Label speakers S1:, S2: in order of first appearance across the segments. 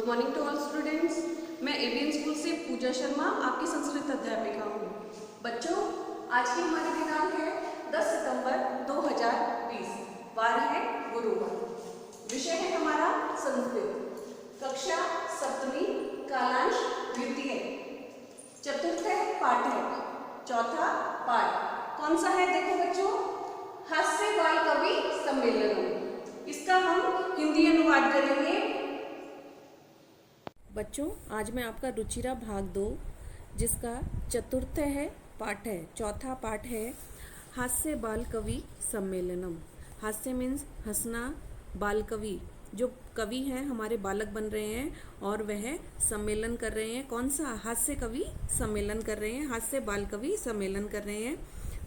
S1: Good morning to all students. मैं ABN school से पूजा शर्मा आपकी संस्कृत अध्यापिका हूँ। बच्चों, आज की हमारी दिनांक है 10 सितंबर 2020। वार है गुरुवार। विषय है हमारा संस्कृत। कक्षा सप्तमी, कालांश द्वितीय, चतुर्थ पाठ है, चौथा पाठ कौन सा है? देखो बच्चों, हास्य बाल कवि सम्मेलन। इसका हम हिंदी अनुवाद करेंगे।
S2: बच्चों, आज मैं आपका रुचिरा भाग 2 जिसका चतुर्थ है पाठ है, चौथा पाठ है हास्य बाल कवि सम्मेलनम। हास्य मीन्स हंसना, बाल कवि जो कवि हैं हमारे बालक बन रहे हैं और वह सम्मेलन कर रहे हैं। कौन सा? हास्य कवि सम्मेलन कर रहे हैं, हास्य बाल कवि सम्मेलन कर रहे हैं।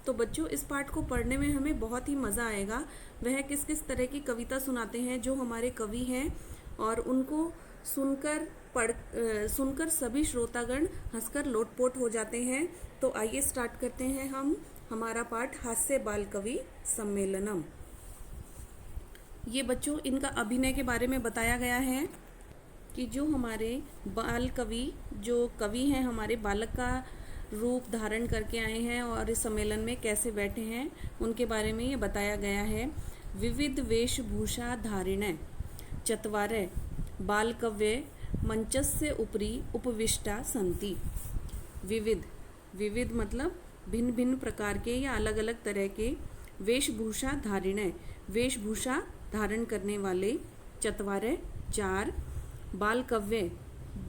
S2: तो बच्चों, इस पाठ को पढ़ने में हमें बहुत ही मज़ा आएगा। वह किस किस तरह की कविता सुनाते हैं जो हमारे कवि हैं, और उनको सुनकर सभी श्रोतागण हंसकर लोटपोट हो जाते हैं। तो आइए स्टार्ट करते हैं हम हमारा पाठ हास्य बाल कवि सम्मेलनम। ये बच्चों, इनका अभिनय के बारे में बताया गया है कि जो हमारे बाल कवि, जो कवि हैं हमारे बालक का रूप धारण करके आए हैं और इस सम्मेलन में कैसे बैठे हैं उनके बारे में ये बताया गया है। विविध वेशभूषा धारिणे चत्वारे बालकव्ये मंचस्य उपरि उपविष्टा सन्ति। विविध मतलब भिन्न भिन्न प्रकार के या अलग अलग तरह के, वेशभूषा धारिणे वेशभूषा धारण करने वाले, चत्वारे चार, बालकव्ये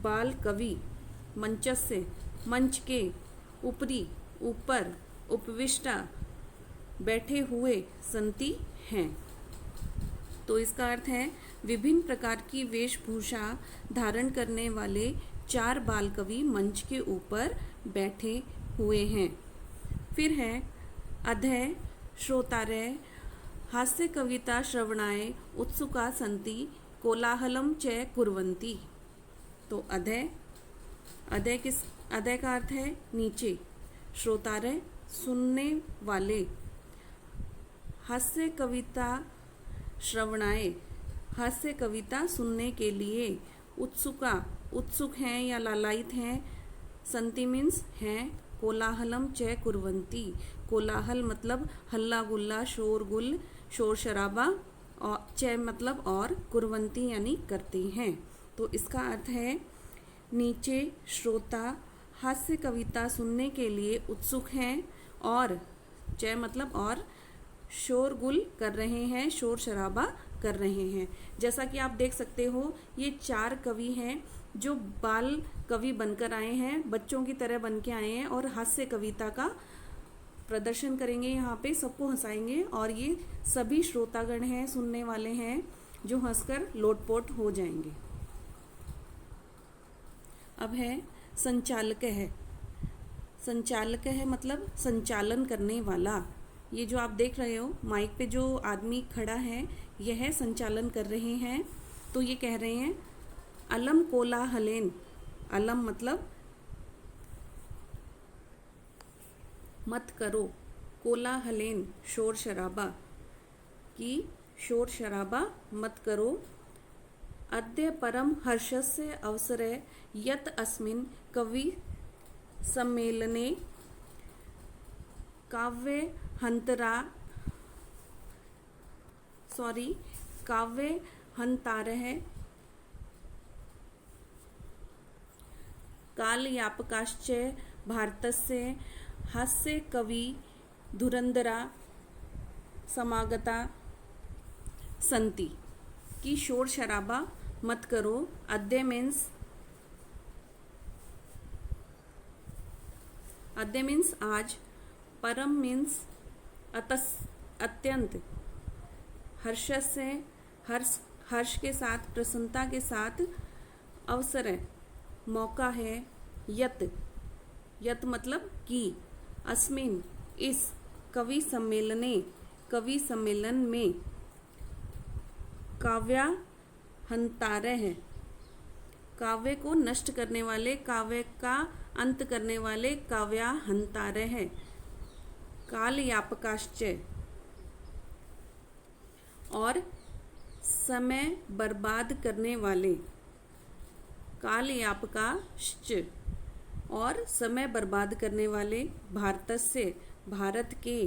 S2: बाल कवि, मंचस्य मंच के, उपरि ऊपर, उपविष्टा बैठे हुए, सन्ति हैं। तो इसका अर्थ है विभिन्न प्रकार की वेशभूषा धारण करने वाले चार बाल कवि मंच के ऊपर बैठे हुए हैं। फिर है अधय श्रोतारय हास्य कविता श्रवणाय उत्सुका सन्ति कोलाहलम च कुर्वन्ति। तो अधय का अर्थ है नीचे, श्रोतारय सुनने वाले, हास्य कविता श्रवणाय हास्य कविता सुनने के लिए, उत्सुक हैं या लालायित हैं, संति मीन्स हैं, कोलाहलम च कुर्वन्ति कोलाहल मतलब हल्ला गुल्ला, शोरगुल, शोर शराबा, और च मतलब और, कुर्वन्ति यानी करते हैं। तो इसका अर्थ है नीचे श्रोता हास्य कविता सुनने के लिए उत्सुक हैं, और च मतलब और, शोरगुल कर रहे हैं, शोर शराबा कर रहे हैं। जैसा कि आप देख सकते हो, ये चार कवि हैं जो बाल कवि बनकर आए हैं, बच्चों की तरह बन के आए हैं और हास्य कविता का प्रदर्शन करेंगे। यहाँ पे सबको हंसाएंगे और ये सभी श्रोतागण हैं, सुनने वाले हैं, जो हंसकर लोटपोट हो जाएंगे। अब है संचालक है मतलब संचालन करने वाला। ये जो आप देख रहे हो माइक पे जो आदमी खड़ा है, यह संचालन कर रहे हैं। तो ये कह रहे हैं अलम कोलाहलेन, अलम मतलब मत करो, कोलाहलेन शोर शराबा, कि शोर शराबा मत करो, अद्य परम हर्षस्य अवसरे यत् अस्मिन् कवि सम्मेलने काव्य हंतारः कालयापकाश्च भारतस्य हास्य कवि धुरंधरा समागता सन्ति। कि शोर शराबा मत करो, अद्य मीन्स आज, परम मीन्स अत्यंत, हर्ष के साथ, प्रसन्नता के साथ, अवसर है मौका है, यत मतलब कि, अस्मिन इस, कवि सम्मेलन में, काव्या हंतारः है काव्य को नष्ट करने वाले, काव्य का अंत करने वाले, काव्या हंतारः है, कालयापकाश्च और समय बर्बाद करने वाले, कालयापकाश्च और समय बर्बाद करने वाले भारतस्य भारत के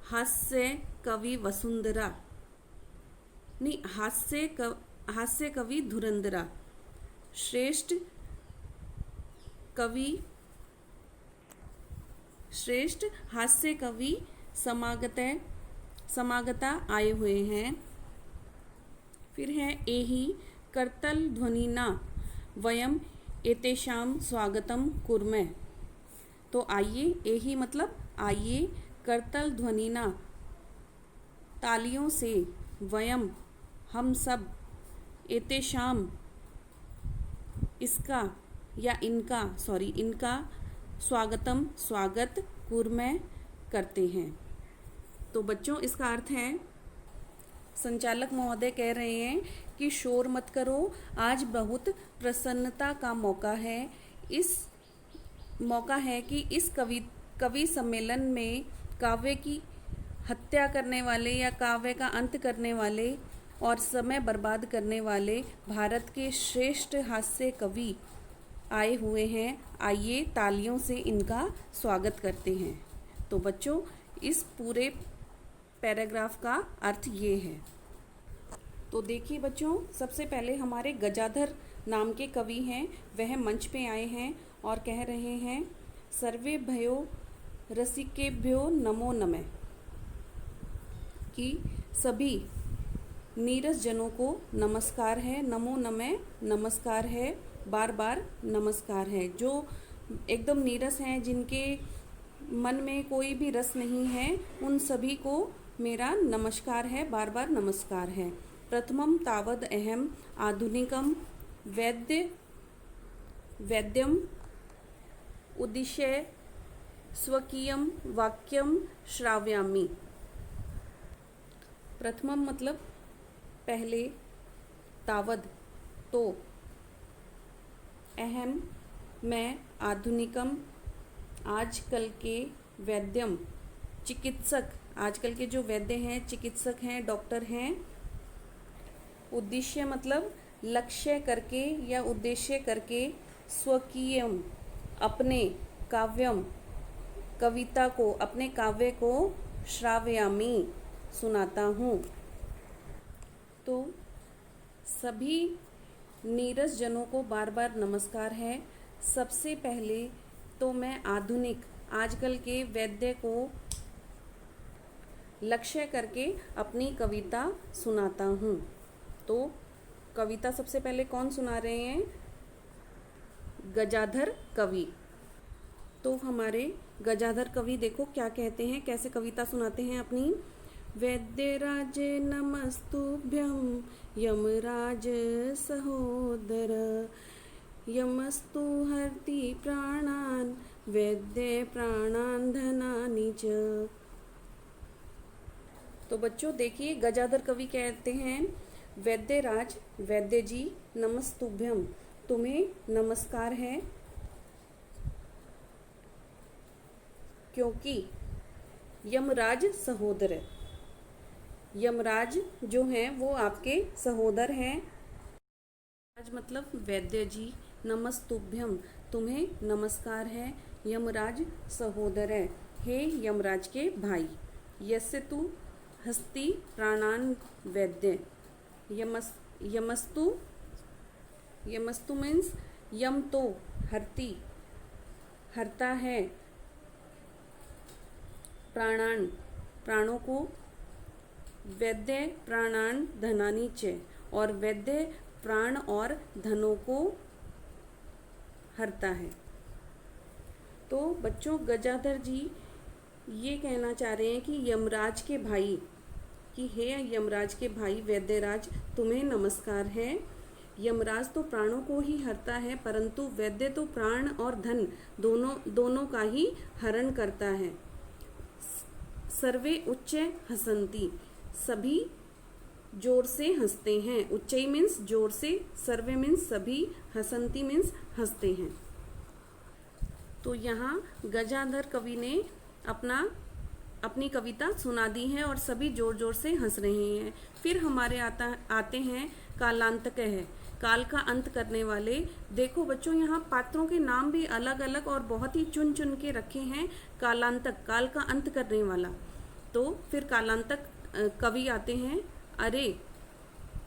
S2: हास्य कवि वसुंधरा नहीं हास्य कवि धुरंधरा श्रेष्ठ हास्य कवि समागता आए हुए हैं। फिर है एहि कर्तल ध्वनिना वयम एतेषाम स्वागतम कुर्मः। तो आइए, एहि मतलब आइए, कर्तल ध्वनिना तालियों से, वयम हम सब, एतेषाम इसका या इनका स्वागतम स्वागत कुर्मः करते हैं। तो बच्चों इसका अर्थ है, संचालक महोदय कह रहे हैं कि शोर मत करो, आज बहुत प्रसन्नता का मौका है। इस मौका है कि इस कवि सम्मेलन में काव्य की हत्या करने वाले या काव्य का अंत करने वाले और समय बर्बाद करने वाले भारत के श्रेष्ठ हास्य कवि आए हुए हैं। आइए तालियों से इनका स्वागत करते हैं। तो बच्चों इस पूरे पैराग्राफ का अर्थ ये है। तो देखिए बच्चों, सबसे पहले हमारे गजाधर नाम के कवि हैं, वह मंच पे आए हैं और कह रहे हैं, सर्वे भयो रसिकेभ्यो नमो नमः, कि सभी नीरस जनों को नमस्कार है। नमो नमः नमस्कार है, बार बार नमस्कार है। जो एकदम नीरस हैं, जिनके मन में कोई भी रस नहीं है, उन सभी को मेरा नमस्कार है, बार बार नमस्कार है। प्रथमम तावद अहम आधुनिकम वैद्यम उद्दिश्य स्वकीयम वाक्यम श्राव्यामि। प्रथमम मतलब पहले, तावद तो, अहम मैं, आधुनिकम आजकल के, वैद्यम चिकित्सक, आजकल के जो वैद्य हैं, चिकित्सक हैं, डॉक्टर हैं। उद्देश्य मतलब लक्ष्य करके या उद्देश्य करके, स्वकीयम अपने, काव्यम कविता को, अपने काव्य को, श्राव्यामि सुनाता हूँ। तो सभी नीरस जनों को बार बार नमस्कार है। सबसे पहले तो मैं आधुनिक, आजकल के वैद्य को लक्ष्य करके अपनी कविता सुनाता हूँ। तो कविता सबसे पहले कौन सुना रहे हैं? गजाधर कवि। तो हमारे गजाधर कवि देखो क्या कहते हैं, कैसे कविता सुनाते हैं अपनी। वैद्यराज नमस्तुभ्यं यमराज सहोदर, यमस्तु हरति प्राणान् वैद्य प्राणान् धनानि च। तो बच्चों देखिए गजाधर कवि कहते हैं, वैद्यराज, वैद्य जी, नमस्तुभ्यम तुम्हें नमस्कार है, क्योंकि यमराज सहोदर, यमराज जो हैं वो आपके सहोदर हैं। राज मतलब वैद्य जी, नमस्तुभ्यम तुम्हें नमस्कार है, यमराज सहोदर है, हे यमराज के भाई। यस्य तु हस्ति प्राणान वैद्य, यमस्तु, यमस्तु मीन्स यम तो हरती, हरता है, प्राणान प्राणों को, वैद्य प्राणान धनानि च और वैद्य प्राण और धनों को हरता है। तो बच्चों गजाधर जी ये कहना चाह रहे हैं कि यमराज के भाई, कि हे यमराज के भाई वैद्यराज तुम्हें नमस्कार है। यमराज तो प्राणों को ही हरता है, परंतु वैद्य तो प्राण और धन दोनों का ही हरण करता है। सर्वे उच्च हसंती, सभी जोर से हंसते हैं। उच्चई मीन्स जोर से, सर्वे मीन्स सभी, हसंती मीन्स हंसते हैं। तो यहाँ गजाधर कवि ने अपनी कविता सुना दी है और सभी जोर जोर से हंस रहे हैं। फिर हमारे आते हैं कालांतक है। काल का अंत करने वाले। देखो बच्चों, यहाँ पात्रों के नाम भी अलग अलग और बहुत ही चुन चुन के रखे हैं। कालांतक, काल का अंत करने वाला। तो फिर कालांतक कवि आते हैं। अरे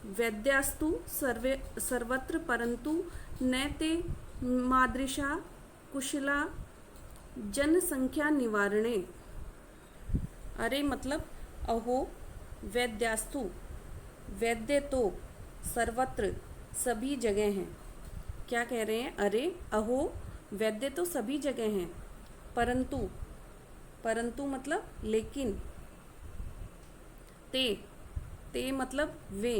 S2: वैद्यास्तु सर्वत्र परंतु न ते मादृशा कुशला जनसंख्या निवारणे। अरे मतलब अहो, वैद्यास्तु वैद्य तो सर्वत्र सभी जगह हैं। क्या कह रहे हैं? अरे अहो, वैद्य तो सभी जगह हैं, परंतु, परंतु मतलब लेकिन, ते मतलब वे,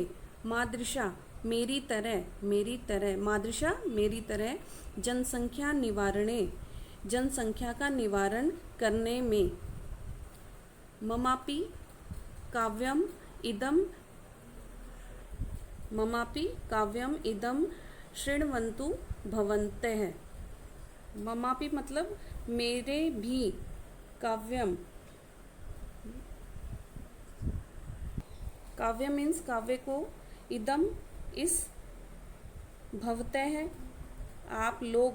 S2: मादृशा मेरी तरह, मेरी तरह, मादृशा मेरी तरह, जनसंख्या निवारणे जनसंख्या का निवारण करने में, ममापि काव्यम इदम, ममापि काव्यम इदम शृण्वन्तु भवन्तः। ममापि मतलब मेरे भी, काव्यम, काव्य मीन्स काव्य को, इदम इस, भवतः आप लोग,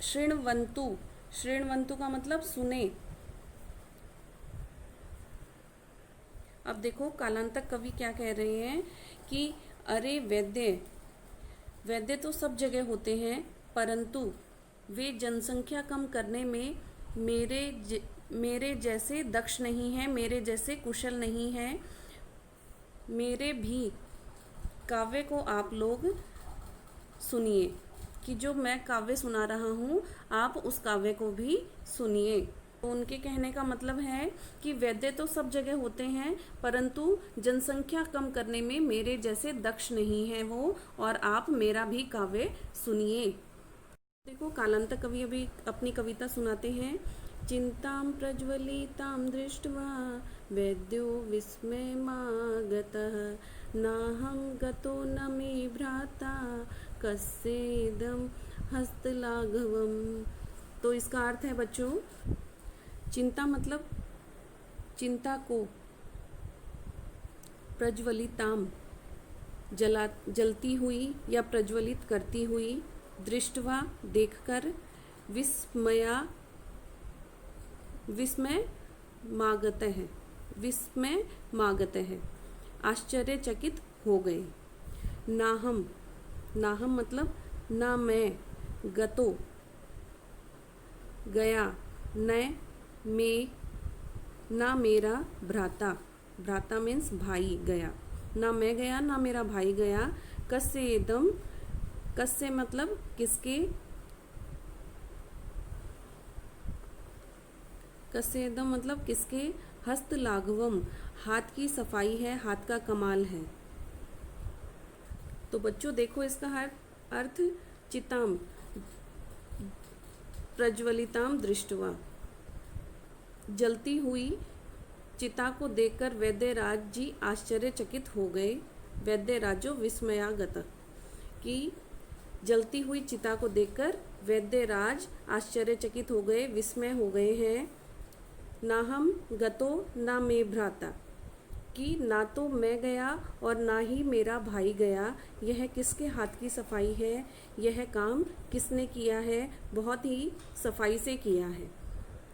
S2: शृण्वन्तु, शृण्वन्तु का मतलब सुने। अब देखो कालांतक कवि क्या कह रहे हैं कि अरे वैद्य, वैद्य तो सब जगह होते हैं, परंतु वे जनसंख्या कम करने में मेरे जैसे दक्ष नहीं हैं, मेरे जैसे कुशल नहीं हैं। मेरे भी काव्य को आप लोग सुनिए, कि जो मैं काव्य सुना रहा हूँ आप उस काव्य को भी सुनिए। तो उनके कहने का मतलब है कि वैद्य तो सब जगह होते हैं, परंतु जनसंख्या कम करने में मेरे जैसे दक्ष नहीं हैं वो, और आप मेरा भी काव्य सुनिए। देखो कालांतक कवि अभी अपनी कविता सुनाते हैं। चिंतां प्रज्वलितां दृष्ट्वा वैद्यो विस्मयमागतः, नाहं गतो न मे भ्राता कस्येदं हस्तलाघवम्। तो इसका अर्थ है बच्चों, चिंता मतलब चिंता को, प्रज्वलिताम जलती हुई या प्रज्वलित करती हुई, दृष्टवा देखकर, विस्मय मागत है आश्चर्यचकित हो गए। नाहम, नाहम मतलब ना मैं, गतो गया, न मैं ना मेरा भ्राता, भ्राता मीन्स भाई गया, ना मैं गया ना मेरा भाई गया। कस्य एकदम, कस्य मतलब किसके, कस्य एकदम मतलब किसके, हस्त लाघवम हाथ की सफाई है, हाथ का कमाल है। तो बच्चों देखो इसका अर्थ, चिताम प्रज्वलिताम दृष्टवा, जलती हुई चिता को देखकर वैद्यराज जी आश्चर्यचकित हो गए। वैद्यराजो विस्मयागत, कि जलती हुई चिता को देखकर वैद्यराज आश्चर्यचकित हो गए, विस्मय हो गए हैं। ना हम गतो ना मैं भ्राता, कि ना तो मैं गया और ना ही मेरा भाई गया। यह किसके हाथ की सफाई है, यह काम किसने किया है, बहुत ही सफाई से किया है।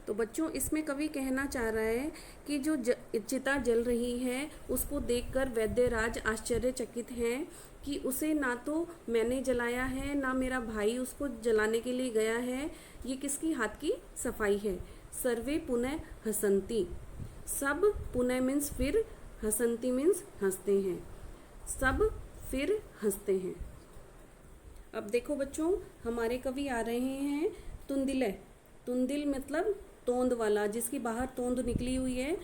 S2: तो बच्चों इसमें कवि कहना चाह रहा है कि जो चिता जल रही है उसको देखकर वैद्यराज आश्चर्यचकित हैं कि उसे ना तो मैंने जलाया है ना मेरा भाई उसको जलाने के लिए गया है, ये किसकी हाथ की सफाई है। सर्वे पुनः हसंती, सब पुनः मीन्स फिर, हसंती मीन्स हंसते हैं, सब फिर हंसते हैं। अब देखो बच्चों हमारे कवि आ रहे हैं तुंदिल। तुंदिल मतलब तोंद वाला, जिसकी बाहर तोंद निकली हुई है।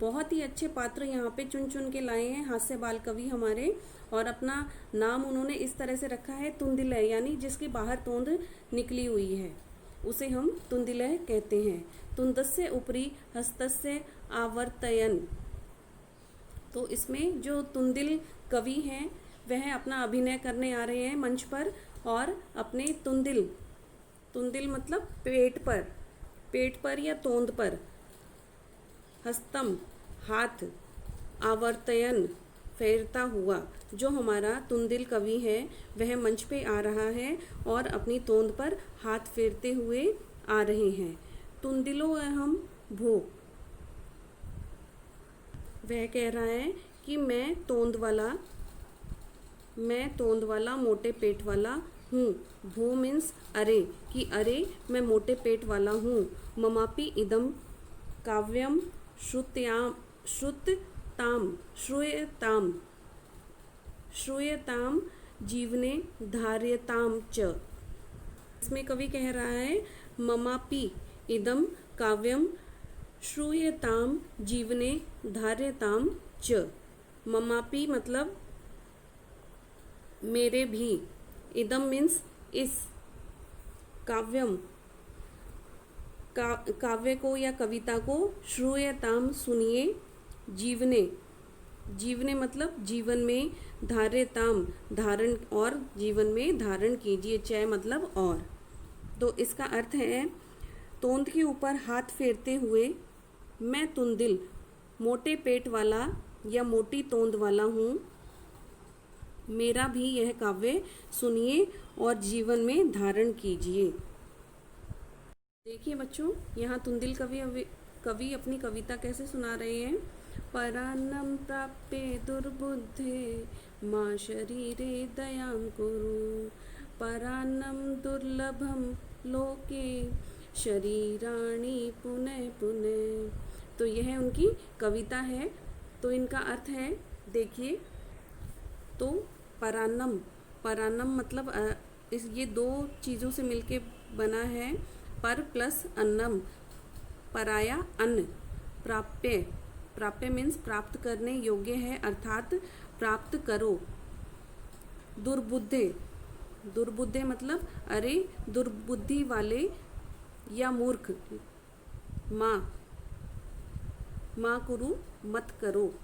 S2: बहुत ही अच्छे पात्र यहाँ पे चुन चुन के लाए हैं हास्य बाल कवि हमारे, और अपना नाम उन्होंने इस तरह से रखा है तुंदिल, यानी जिसकी बाहर तोंद निकली हुई है उसे हम तुंदिल कहते हैं। तुंदस्य उपरि हस्तस्य आवर्तयन, तो इसमें जो तुंदिल कवि हैं वह अपना अभिनय करने आ रहे हैं मंच पर, और अपने तुंदिल, तुंदिल मतलब पेट पर या तोंद पर, हस्तम हाथ, आवर्तयन फेरता हुआ। जो हमारा तुंदिल कवि है वह मंच पे आ रहा है और अपनी तोंद पर हाथ फेरते हुए आ रहे हैं। तुंदिलो अहम भो, वह कह रहा है कि मैं तोंद वाला मोटे पेट वाला हूँ। भो मीन्स अरे, कि अरे मैं मोटे पेट वाला हूँ। ममापि इदम काव्यम श्रूयताम जीवने धार्यताम च। इसमें कवि कह रहा है ममापि इदम काव्यम श्रूयताम जीवने धार्यताम च। ममापि मतलब मेरे भी, इदम मीन्स इस, काव्यम काव्य को या कविता को, श्रूयताम सुनिए, जीवने मतलब जीवन में, धार्यताम धारण, और जीवन में धारण कीजिए, चय मतलब और। तो इसका अर्थ है तोंद के ऊपर हाथ फेरते हुए मैं तुंदिल मोटे पेट वाला या मोटी तोंद वाला हूँ, मेरा भी यह काव्य सुनिए और जीवन में धारण कीजिए। देखिए बच्चों, यहाँ तुंदिल कवि अपनी कविता कैसे सुना रहे हैं। परान्नम प्राप्ये दुर्बुद्धे माँ शरीरे दयां कुरु, परान्नम दुर्लभम लोके शरीराणि पुनः पुनः। तो यह उनकी कविता है। तो इनका अर्थ है, देखिए, तो परान्नम मतलब ये दो चीज़ों से मिलके बना है। पर प्लस अन्नम, पराया अन्न। प्राप्य मीन्स प्राप्त करने योग्य है, अर्थात प्राप्त करो। दुर्बुद्धे मतलब अरे दुर्बुद्धि वाले या मूर्ख। माँ कुरु मत करो।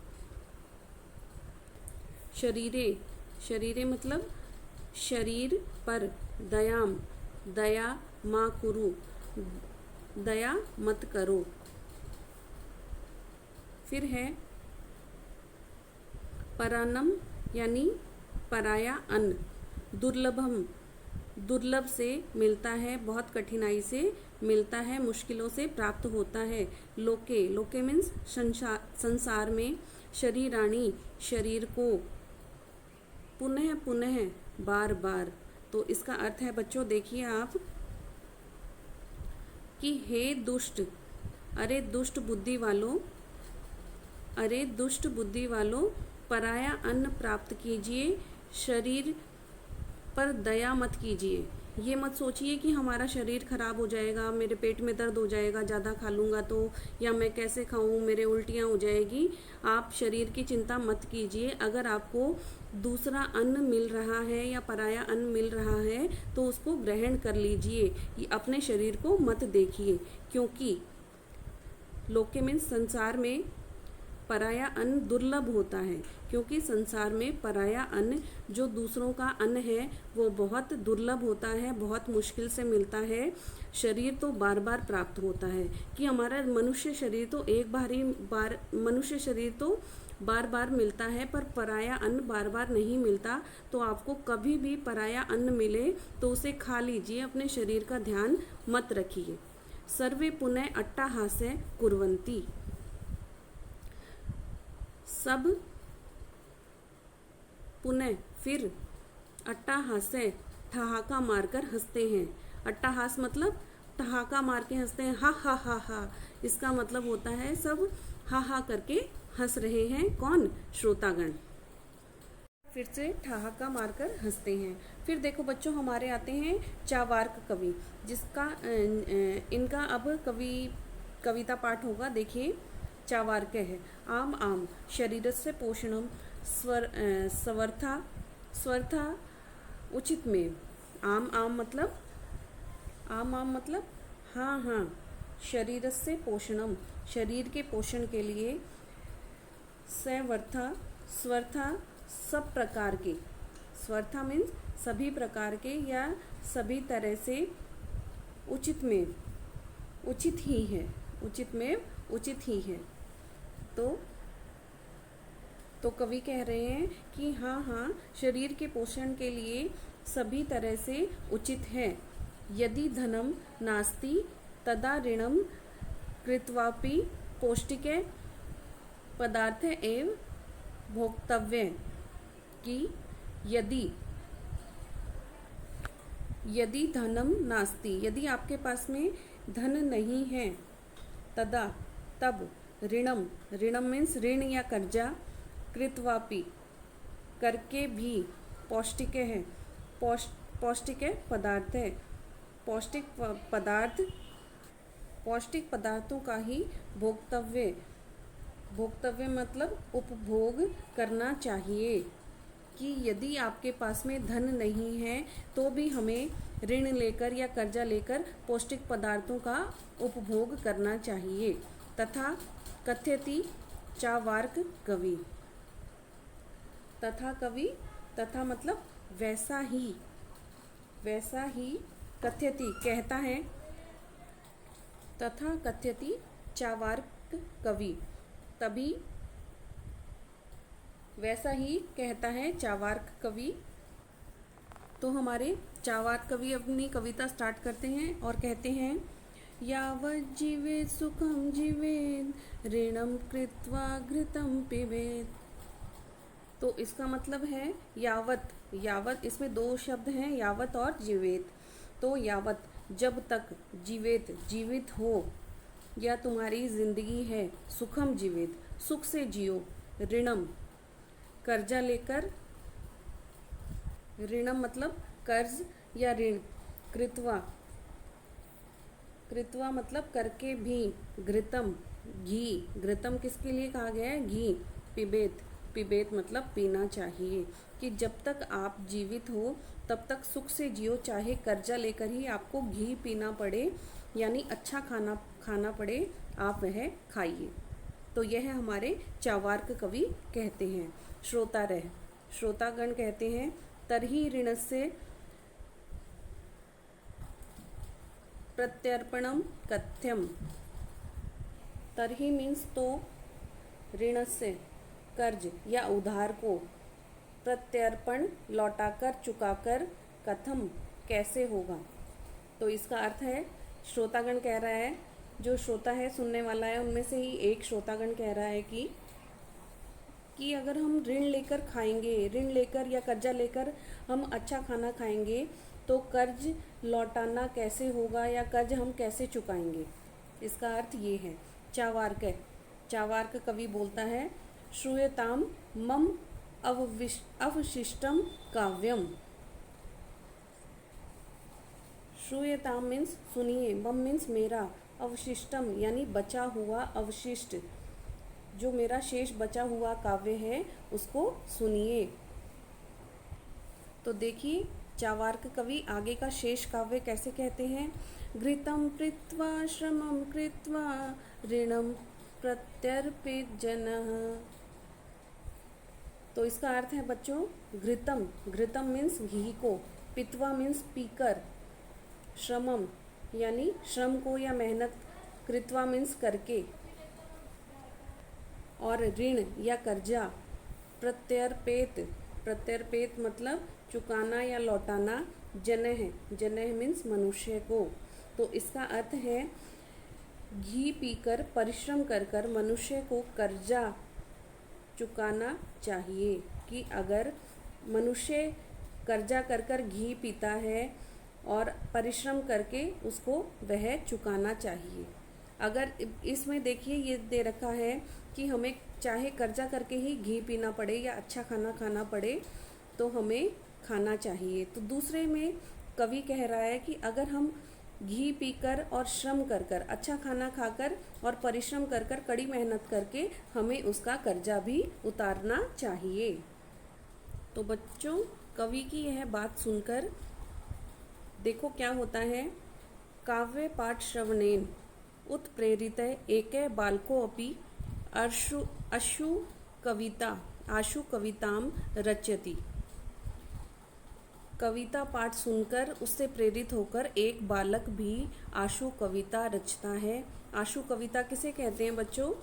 S2: शरीरे मतलब शरीर पर, दया माँ कुरु, दया मत करो। फिर है परान्नम यानी पराया अन्न। दुर्लभ से मिलता है, बहुत कठिनाई से मिलता है, मुश्किलों से प्राप्त होता है। लोके मीन्स संसार में, शरीराणी शरीर को, पुनः पुनः बार बार। तो इसका अर्थ है बच्चों, देखिए आप, कि हे दुष्ट, अरे दुष्ट बुद्धि वालों, पराया अन्न प्राप्त कीजिए, शरीर पर दया मत कीजिए। ये मत सोचिए कि हमारा शरीर खराब हो जाएगा, मेरे पेट में दर्द हो जाएगा ज़्यादा खा लूँगा तो, या मैं कैसे खाऊँ, मेरे उल्टियाँ हो जाएगी। आप शरीर की चिंता मत कीजिए। अगर आपको दूसरा अन्न मिल रहा है या पराया अन्न मिल रहा है तो उसको ग्रहण कर लीजिए, अपने शरीर को मत देखिए। क्योंकि लोके मीन्स संसार में पराया अन्न दुर्लभ होता है, क्योंकि संसार में पराया अन्न जो दूसरों का अन्न है वो बहुत दुर्लभ होता है, बहुत मुश्किल से मिलता है। शरीर तो बार बार प्राप्त होता है, कि हमारा मनुष्य शरीर तो बार बार मिलता है, पर पराया अन्न बार बार नहीं मिलता। तो आपको कभी भी पराया अन्न मिले तो उसे खा लीजिए, अपने शरीर का ध्यान मत रखिए। सर्वे पुनः अट्टाहास्य कुर्वन्ति, सब पुनः फिर, अट्टाहास्य ठहाका मारकर हंसते हैं। अट्टाहास मतलब ठहाका मार के हंसते हैं, हा हा हा हा। इसका मतलब होता है सब हा हा करके हंस रहे हैं। कौन? श्रोतागण। फिर से ठहाका मारकर हंसते हैं। फिर देखो बच्चों, हमारे आते हैं चावार्क कवि, जिसका इनका अब कविता पाठ होगा। देखिए, चावार्क है। आम शरीरस्य पोषणम स्वर्था उचित में। आम मतलब हाँ, शरीरस्य पोषणम शरीर के पोषण के लिए, स्वर्था सब प्रकार के, स्वर्था मीन्स सभी प्रकार के या सभी तरह से, उचित ही है। तो तो कवि कह रहे हैं कि हाँ हाँ, शरीर के पोषण के लिए सभी तरह से उचित है। यदि धनम नास्ति तदा ऋणम कृत्वापि पौष्टिके पदार्थ एव भोक्तव्य। कि यदि धनम नास्ति, यदि आपके पास में धन नहीं है, तदा तब, ऋणम मीन्स ऋण या कर्जा, कृत्वापि करके भी, पौष्टिक है, पौष्टिक पदार्थ है, पौष्टिक पदार्थों का ही भोक्तव्य मतलब उपभोग करना चाहिए। कि यदि आपके पास में धन नहीं है तो भी हमें ऋण लेकर या कर्जा लेकर पौष्टिक पदार्थों का उपभोग करना चाहिए। तथा कथयति चावार्क कवि, तथा मतलब वैसा ही कथयति कहता है, तथा कथयति चावार्क कवि, तभी वैसा ही कहता है चावार्क कवि। तो हमारे चावार्क कवि अपनी कविता स्टार्ट करते हैं और कहते हैं, यावत् जीवेत् सुखम जीवेत् ऋणम कृत्वा घृतम पिबेत्। तो इसका मतलब है यावत इसमें दो शब्द हैं, यावत और जीवेत। तो यावत जब तक, जीवित हो या तुम्हारी जिंदगी है, सुखम जीवेत सुख से जियो, ऋणम कर्जा लेकर, ऋणम मतलब कर्ज या ऋण, कृत्वा मतलब करके भी, घृतम घृतम किसके लिए कहा गया है, घी, पिबेत मतलब पीना चाहिए। कि जब तक आप जीवित हो तब तक सुख से जियो, चाहे कर्जा लेकर ही आपको घी पीना पड़े, यानी अच्छा खाना पड़े, आप वह खाइए। तो यह हमारे चावार्क कवि कहते हैं। श्रोतागण कहते हैं, तरही ऋणस्य प्रत्यर्पणम कथ्यम। तरही मीन्स तो, ऋणस्य कर्ज या उधार को, प्रत्यर्पण लौटाकर चुकाकर, कथम कैसे होगा। तो इसका अर्थ है, श्रोतागण कह रहा है, जो श्रोता है सुनने वाला है, उनमें से ही एक श्रोतागण कह रहा है कि अगर हम ऋण लेकर खाएंगे, ऋण लेकर या कर्जा लेकर हम अच्छा खाना खाएंगे तो कर्ज लौटाना कैसे होगा या कर्ज हम कैसे चुकाएंगे। इसका अर्थ ये है। चावार्क कवि बोलता है, श्रूयताम मम अवशिष्टम काव्यम। श्रूयताम मीन्स सुनिए, मम मीन्स मेरा, अवशिष्टम यानी बचा हुआ, अवशिष्ट जो मेरा शेष बचा हुआ काव्य है उसको सुनिए। तो देखिए चावार्क कवि आगे का शेष काव्य कैसे कहते हैं, घृतम पीत्वा श्रमम कृत्वा ऋणम प्रत्यर्पित जनः। तो इसका अर्थ है बच्चों, घृतम मीन्स घी को, पीत्वा मीन्स पीकर, श्रमम यानी श्रम को या मेहनत, कृत्वा मीन्स करके, और ऋण या कर्जा, प्रत्यर्पेत मतलब चुकाना या लौटाना, जनह मीन्स मनुष्य को। तो इसका अर्थ है, घी पीकर परिश्रम कर मनुष्य को कर्जा चुकाना चाहिए। कि अगर मनुष्य कर्जा कर घी पीता है और परिश्रम करके उसको वह चुकाना चाहिए। अगर इसमें देखिए ये दे रखा है कि हमें चाहे कर्जा करके ही घी पीना पड़े या अच्छा खाना खाना पड़े तो हमें खाना चाहिए। तो दूसरे में कवि कह रहा है कि अगर हम घी पीकर और श्रम कर अच्छा खाना खाकर और परिश्रम कर कड़ी मेहनत करके हमें उसका कर्जा भी उतारना चाहिए। तो बच्चों कवि की यह बात सुनकर देखो क्या होता है। काव्य पाठ श्रवणेन उत्प्रेरित एकै बालको अपि आशु कविताम रचयति। कविता पाठ सुनकर उससे प्रेरित होकर एक बालक भी आशु कविता रचता है। आशु कविता किसे कहते हैं बच्चों?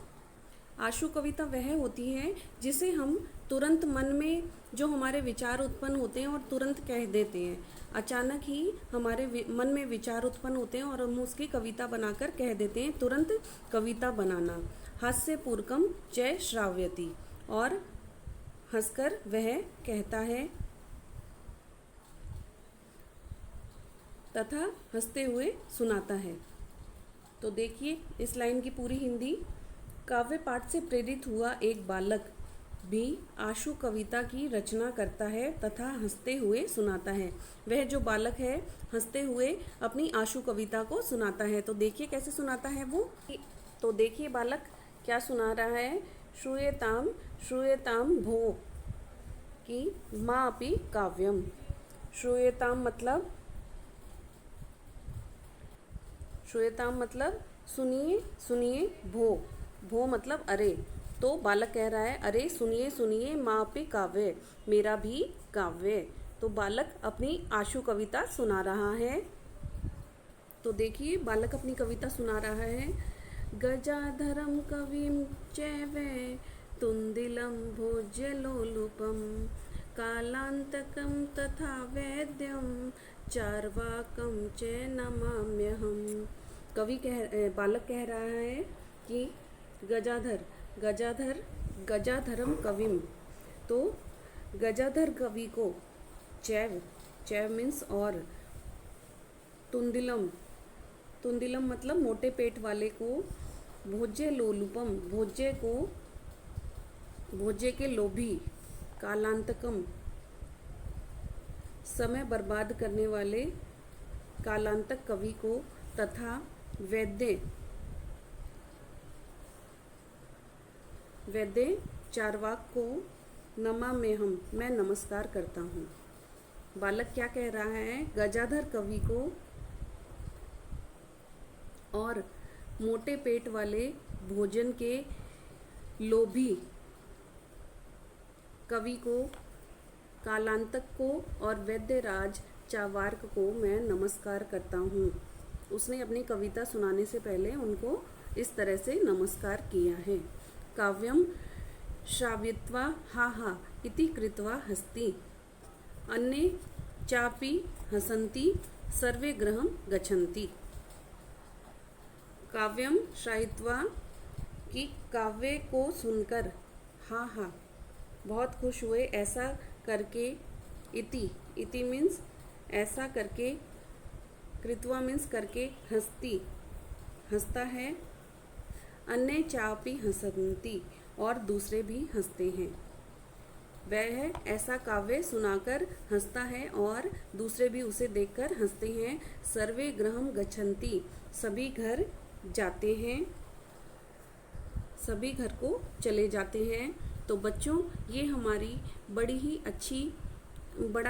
S2: आशु कविता वह होती है जिसे हम तुरंत मन में जो हमारे विचार उत्पन्न होते हैं और तुरंत कह देते हैं। अचानक ही हमारे मन में विचार उत्पन्न होते हैं और हम उसकी कविता बनाकर कह देते हैं, तुरंत कविता बनाना। हास्यपूर्वकम च श्राव्यति, और हंसकर वह कहता है तथा हंसते हुए सुनाता है। तो देखिए इस लाइन की पूरी हिंदी। काव्य पाठ से प्रेरित हुआ एक बालक भी आशु कविता की रचना करता है तथा हंसते हुए सुनाता है। वह जो बालक है हंसते हुए अपनी आशु कविता को सुनाता है। तो देखिए कैसे सुनाता है वो। तो देखिए बालक क्या सुना रहा है। श्रूयताम भो कि माँ अपि काव्यम। श्रूयताम मतलब सुनिए सुनिए, भो मतलब अरे। तो बालक कह रहा है अरे सुनिए सुनिए माँ पे काव्य, मेरा भी काव्य। तो बालक अपनी आशु कविता सुना रहा है। तो देखिए बालक अपनी कविता सुना रहा है। गजाधरम कविम चैवे तुंदिलम भोज्यलोलुपम कालांतकम तथा वैद्यम चार्वाकम च नमाम्यहम। बालक कह रहा है कि गजाधरम कविम, तो गजाधर कवि को, चैव मीन्स और, तुंदिलम मतलब मोटे पेट वाले को, भोज्य लोलुपम भोज्य के लोभी, कालांतकम समय बर्बाद करने वाले कालांतक कवि को, तथा वैद्य चार्वाक को नमाम्यहम, मैं नमस्कार करता हूँ। बालक क्या कह रहा है। गजाधर कवि को और मोटे पेट वाले भोजन के लोभी कवि को, कालांतक को और वैद्यराज चार्वाक को मैं नमस्कार करता हूँ। उसने अपनी कविता सुनाने से पहले उनको इस तरह से नमस्कार किया है। काव्यम श्राव्यत्वा हा हा इति कृत्वा हस्ति, अन्ये चापि हसन्ति सर्वे गृहं गच्छन्ति। काव्यम श्राव्यत्वा कि काव्य को सुनकर, हा हा बहुत खुश हुए, ऐसा करके, इति मीन्स ऐसा करके, कृत्वा मीन्स करके, हंसता है, अन्य चापी हंसन्ति और दूसरे भी हंसते हैं। वह ऐसा काव्य सुनाकर हंसता है और दूसरे भी उसे देखकर हंसते हैं। सर्वे गृहं गच्छन्ति, सभी घर जाते हैं, सभी घर को चले जाते हैं। तो बच्चों ये हमारी बड़ा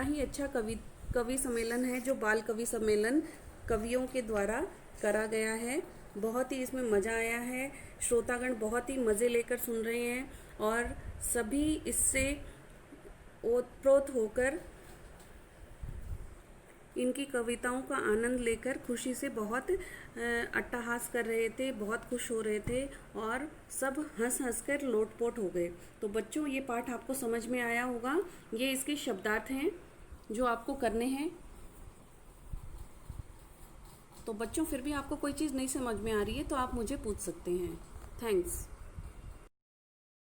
S2: ही अच्छा कवि सम्मेलन है, जो बाल कवि सम्मेलन कवियों के द्वारा करा गया है। बहुत ही इसमें मज़ा आया है। श्रोतागण बहुत ही मज़े लेकर सुन रहे हैं और सभी इससे ओतप्रोत होकर इनकी कविताओं का आनंद लेकर खुशी से बहुत अट्टहास कर रहे थे, बहुत खुश हो रहे थे और सब हंस कर लोटपोट हो गए। तो बच्चों ये पाठ आपको समझ में आया होगा। ये इसके शब्दार्थ हैं जो आपको करने हैं। तो बच्चों फिर भी आपको कोई चीज़ नहीं समझ में आ रही है तो आप मुझे पूछ सकते हैं। थैंक्स।